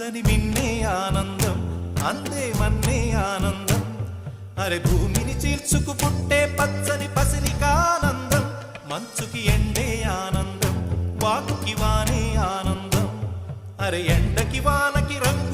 చల్లని మిన్నే ఆనందం, అందే మన్నే ఆనందం. అరే భూమిని చీల్చుకు పుట్టే పచ్చని పసిరికానందం, మంచుకి ఎండే ఆనందం, వాకుకి వానే ఆనందం. అరే ఎండకి వానకి రంగు